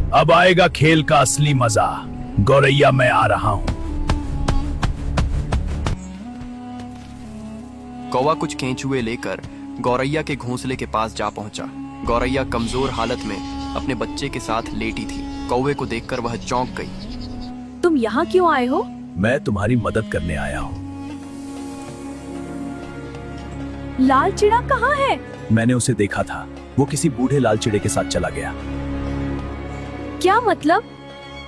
अब आएगा खेल का असली मजा। गौरैया, मैं आ रहा हूं। कौवा कुछ केंचुए लेकर गौरैया के घोंसले के पास जा पहुंचा। गौरैया कमजोर हालत में अपने बच्चे के साथ लेटी थी। कौवे को देखकर वह चौंक गई। तुम यहाँ क्यों आए हो? मैं तुम्हारी मदद करने आया हूं। लाल चिड़ा कहाँ है? मैंने उसे देखा था, वो किसी बूढ़े लाल चिड़े के साथ चला गया। क्या मतलब?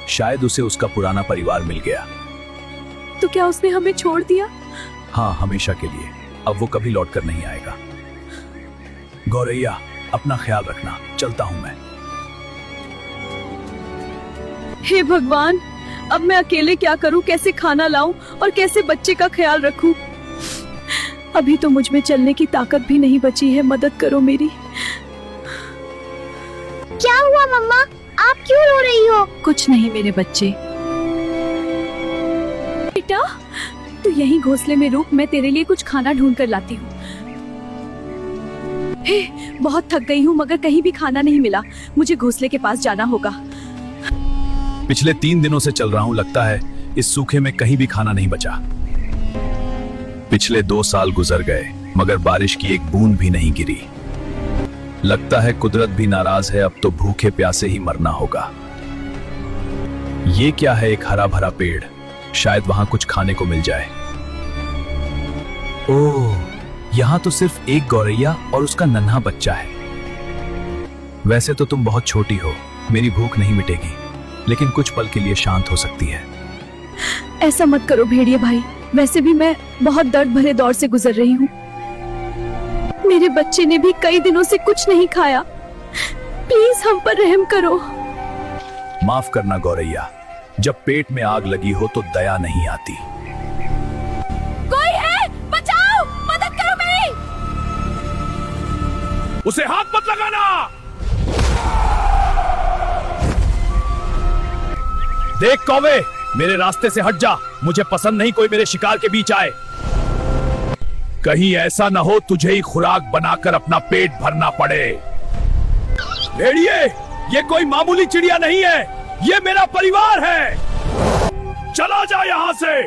शायद उसे उसका पुराना परिवार मिल गया। तो क्या उसने हमें छोड़ दिया? हाँ, हमेशा के लिए। अब वो कभी लौट कर नहीं आएगा। गौरैया, अपना ख्याल रखना, चलता हूं मैं। हे भगवान, अब मैं अकेले क्या करूं? कैसे खाना लाऊं और कैसे बच्चे का ख्याल रखूं? अभी तो मुझ में चलने की ताकत भी नहीं बची है। मदद करो मेरी। क्या हुआ मम्मा, आप क्यों रो रही हो? कुछ नहीं मेरे बच्चे। बेटा, तू यहीं घोंसले में रुक, मैं तेरे लिए कुछ खाना ढूंढ कर लाती हूँ। हे, बहुत थक गई हूँ मगर कहीं भी खाना नहीं मिला। मुझे घोंसले के पास जाना होगा। पिछले 3 दिनों से चल रहा हूं, लगता है इस सूखे में कहीं भी खाना नहीं बचा। पिछले 2 साल गुजर गए मगर बारिश की एक बूंद भी नहीं गिरी। लगता है कुदरत भी नाराज है। अब तो भूखे प्यासे ही मरना होगा। ये क्या है? एक हरा भरा पेड़, शायद वहां कुछ खाने को मिल जाए। ओह, यहाँ तो सिर्फ एक गौरैया और उसका नन्हा बच्चा है। वैसे तो तुम बहुत छोटी हो, मेरी भूख नहीं मिटेगी, लेकिन कुछ पल के लिए शांत हो सकती है। ऐसा मत करो भेड़िए भाई, वैसे भी मैं बहुत दर्द भरे दौर से गुजर रही हूँ। मेरे बच्चे ने भी कई दिनों से कुछ नहीं खाया। प्लीज हम पर रहम करो। माफ करना गौरैया, जब पेट में आग लगी हो तो दया नहीं आती। कोई है? बचाओ, मदद करो मेरी। उसे हाथ मत लगाना। देख कौवे, मेरे रास्ते से हट जा। मुझे पसंद नहीं कोई मेरे शिकार के बीच आए। कहीं ऐसा ना हो तुझे ही खुराक बनाकर अपना पेट भरना पड़े। भेड़िए, ये कोई मामूली चिड़िया नहीं है, ये मेरा परिवार है। चला जा यहां से।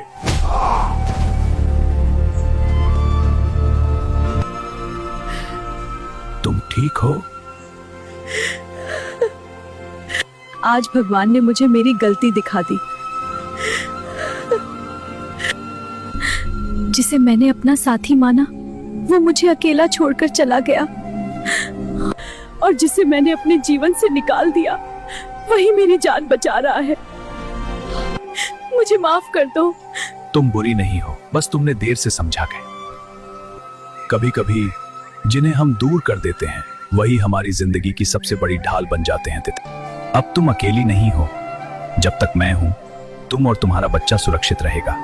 तुम ठीक हो? आज भगवान ने मुझे मेरी गलती दिखा दी। जिसे मैंने अपना साथी माना, वो मुझे अकेला छोड़कर चला गया। और जिसे मैंने अपने जीवन से निकाल दिया, वही मेरी जान बचा रहा है। मुझे माफ कर दो। तुम बुरी नहीं हो, बस तुमने देर से समझा गए। कभी कभी जिन्हें हम दूर कर देते हैं, वही हमारी जिंदगी की सबसे बड़ी ढाल बन जाते हैं। अब तुम अकेली नहीं हो। जब तक मैं हूं, तुम और तुम्हारा बच्चा सुरक्षित रहेगा।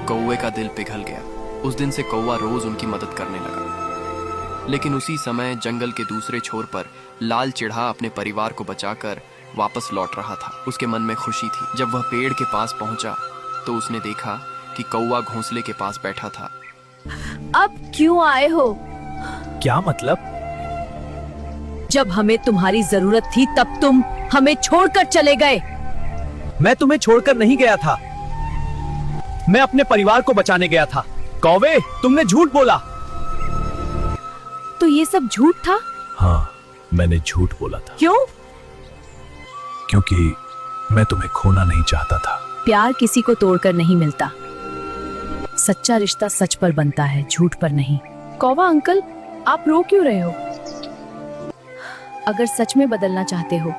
कौवे का दिल पिघल गया। उस दिन से कौवा रोज उनकी मदद करने लगा। लेकिन उसी समय जंगल के दूसरे छोर पर लाल चिढ़ा अपने परिवार को बचाकर वापस लौट रहा था। उसके मन में खुशी थी। जब वह पेड़ के पास पहुंचा तो उसने देखा कि कौवा घोंसले के पास बैठा था। अब क्यों आए हो? क्या मतलब? जब हमें तुम्हारी जरूरत थी तब तुम हमें छोड़कर चले गए। मैं तुम्हें छोड़कर नहीं गया था, मैं अपने परिवार को बचाने गया था। कौवे, तुमने झूठ बोला। तो ये सब झूठ था? हाँ, मैंने झूठ बोला था। क्यों? क्योंकि मैं तुम्हें खोना नहीं चाहता था। प्यार किसी को तोड़कर नहीं मिलता। सच्चा रिश्ता सच पर बनता है, झूठ पर नहीं। कौवा अंकल, आप रो क्यों रहे हो? अगर सच में बदलना चाहते हो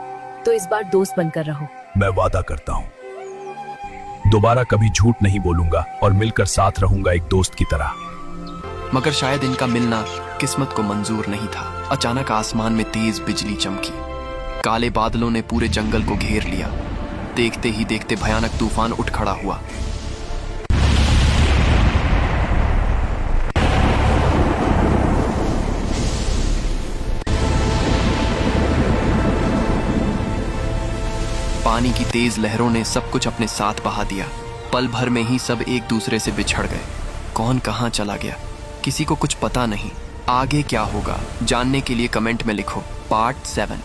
तो इस बार दोस्त बनकर रहो। मैं वादा करता हूँ, दोबारा कभी झूठ नहीं बोलूंगा और मिलकर साथ रहूंगा एक दोस्त की तरह। मगर शायद इनका मिलना किस्मत को मंजूर नहीं था। अचानक आसमान में तेज बिजली चमकी। काले बादलों ने पूरे जंगल को घेर लिया। देखते ही देखते भयानक तूफान उठ खड़ा हुआ। पानी की तेज लहरों ने सब कुछ अपने साथ बहा दिया। पल भर में ही सब एक दूसरे से बिछड़ गए। कौन कहां चला गया, किसी को कुछ पता नहीं। आगे क्या होगा जानने के लिए कमेंट में लिखो पार्ट 7।